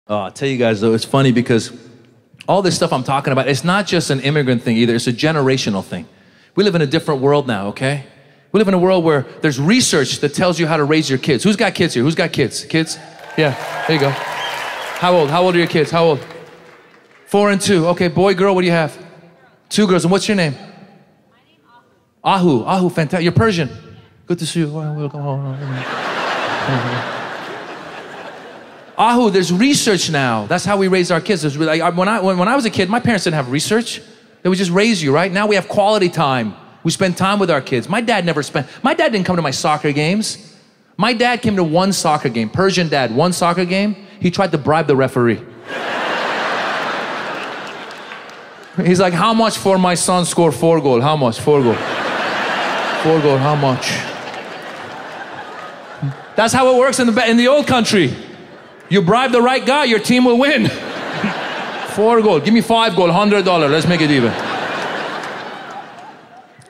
I'll tell you guys though, it's funny because all this stuff I'm talking about, it's not just an immigrant thing either, it's a generational thing. We live in a different world now, okay? We live in a world where there's research that tells you how to raise your kids. Who's got kids here? Who's got kids? Kids? Yeah, there you go. How old? How old are your kids? How old? 4 and 2. Okay, boy, girl, what do you have? 2 girls. And what's your name? My name Ahu. Ahu, fantastic. You're Persian. Good to see you. Ahu, there's research now. That's how we raise our kids. When I was a kid, my parents didn't have research. They would just raise you, right? Now we have quality time. We spend time with our kids. My dad didn't come to my soccer games. My dad came to 1 soccer game, Persian dad, 1 soccer game. He tried to bribe the referee. He's like, how much for my son score 4 goals? How much? 4 goals. 4 goals, how much? That's how it works in the old country. You bribe the right guy, your team will win. 4 goals, give me 5 goals, $100, let's make it even.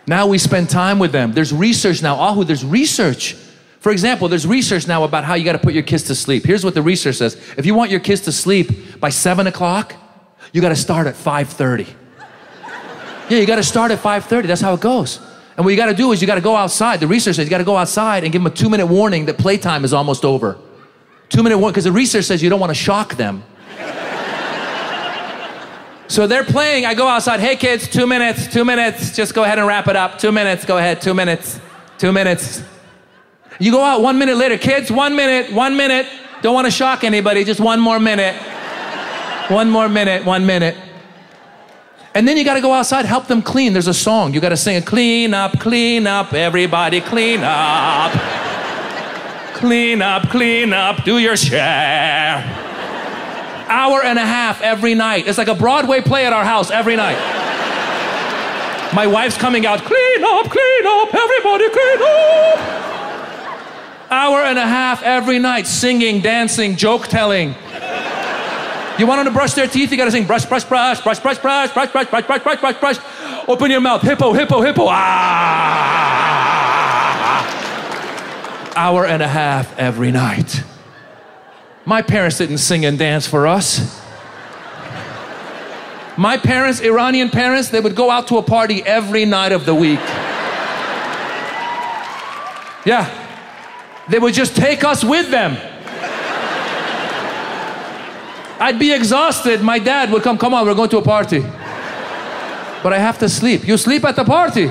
Now we spend time with them. There's research now. Ahu, there's research. For example, there's research now about how you gotta put your kids to sleep. Here's what the research says. If you want your kids to sleep by 7 o'clock, you gotta start at 5:30. Yeah, you gotta start at 5:30, that's how it goes. And what you gotta do is you gotta go outside. The research says you gotta go outside and give them a 2-minute warning that playtime is almost over. 2-minute warning, because the research says you don't wanna shock them. So they're playing, I go outside, hey kids, 2 minutes, 2 minutes, just go ahead and wrap it up. 2 minutes, go ahead, 2 minutes, 2 minutes. You go out 1 minute later, kids, 1 minute, 1 minute. Don't wanna shock anybody, just 1 more minute. 1 more minute, 1 minute. And then you gotta go outside, help them clean. There's a song, you gotta sing, clean up, everybody clean up. Clean up, do your share. Hour and a half every night. It's like a Broadway play at our house every night. My wife's coming out, clean up, everybody clean up. Hour and a half every night, singing, dancing, joke telling. You want them to brush their teeth? You gotta sing, brush, brush, brush, brush, brush, brush, brush, brush, brush, brush, brush, brush, brush. Open your mouth, hippo, hippo, hippo. Hour and a half every night. My parents didn't sing and dance for us. My parents, Iranian parents, they would go out to a party every night of the week. Yeah. They would just take us with them. I'd be exhausted. My dad would come on, we're going to a party. But I have to sleep. You sleep at the party.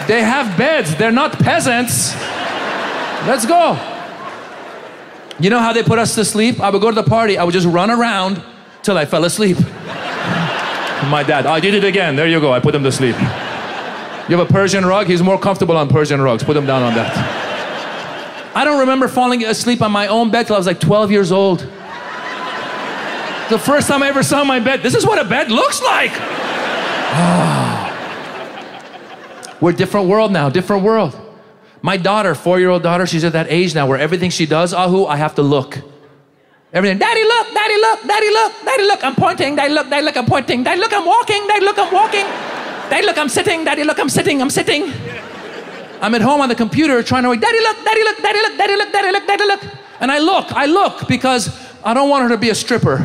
They have beds, they're not peasants. Let's go. You know how they put us to sleep? I would go to the party, I would just run around till I fell asleep. My dad, I did it again, there you go, I put him to sleep. You have a Persian rug? He's more comfortable on Persian rugs, put him down on that. I don't remember falling asleep on my own bed till I was like 12 years old. The first time I ever saw my bed, this is what a bed looks like. We're a different world now, different world. My daughter, 4-year-old daughter, she's at that age now where everything she does, Ahu, I have to look. Everything, daddy look, daddy look, daddy look, daddy look, I'm pointing, daddy look, I'm pointing, daddy look, I'm walking, daddy look, I'm walking, daddy look, I'm sitting, daddy look, I'm sitting, I'm sitting. I'm at home on the computer trying to write, daddy look, daddy look, daddy look, daddy look, daddy look, daddy look. And I look because I don't want her to be a stripper.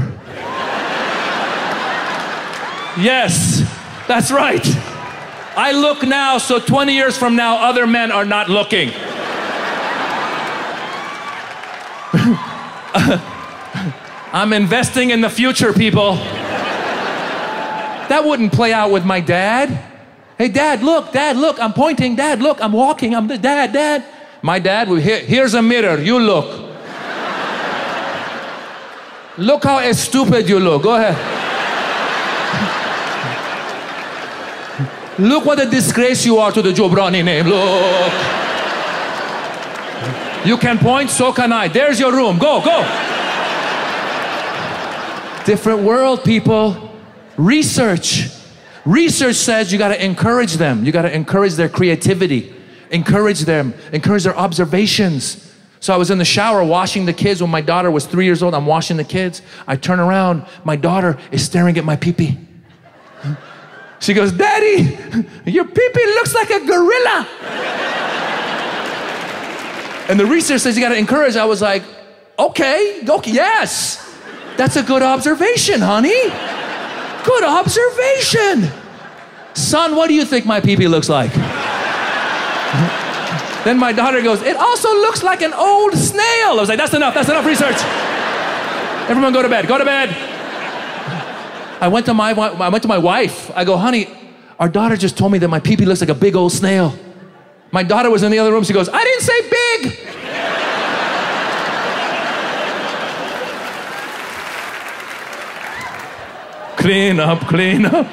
Yes, that's right. I look now, so 20 years from now, other men are not looking. I'm investing in the future, people. That wouldn't play out with my dad. Hey, dad, look, I'm pointing, dad, look, I'm walking, I'm the dad. My dad, here's a mirror, you look. Look how stupid you look, go ahead. Look what a disgrace you are to the Jobrani name, look. You can point, so can I. There's your room, go. Different world, people. Research says you gotta encourage them. You gotta encourage their creativity. Encourage them, encourage their observations. So I was in the shower washing the kids when my daughter was 3 years old. I'm washing the kids. I turn around, my daughter is staring at my pee-pee. She goes, Daddy, your pee-pee looks like a gorilla. And the research says you gotta encourage. I was like, okay, yes. That's a good observation, honey. Good observation. Son, what do you think my pee-pee looks like? Then my daughter goes, it also looks like an old snail. I was like, that's enough research. Everyone go to bed, go to bed. I went to my wife. I go, honey, our daughter just told me that my pee-pee looks like a big old snail. My daughter was in the other room. She goes, I didn't say big. Clean up, clean up.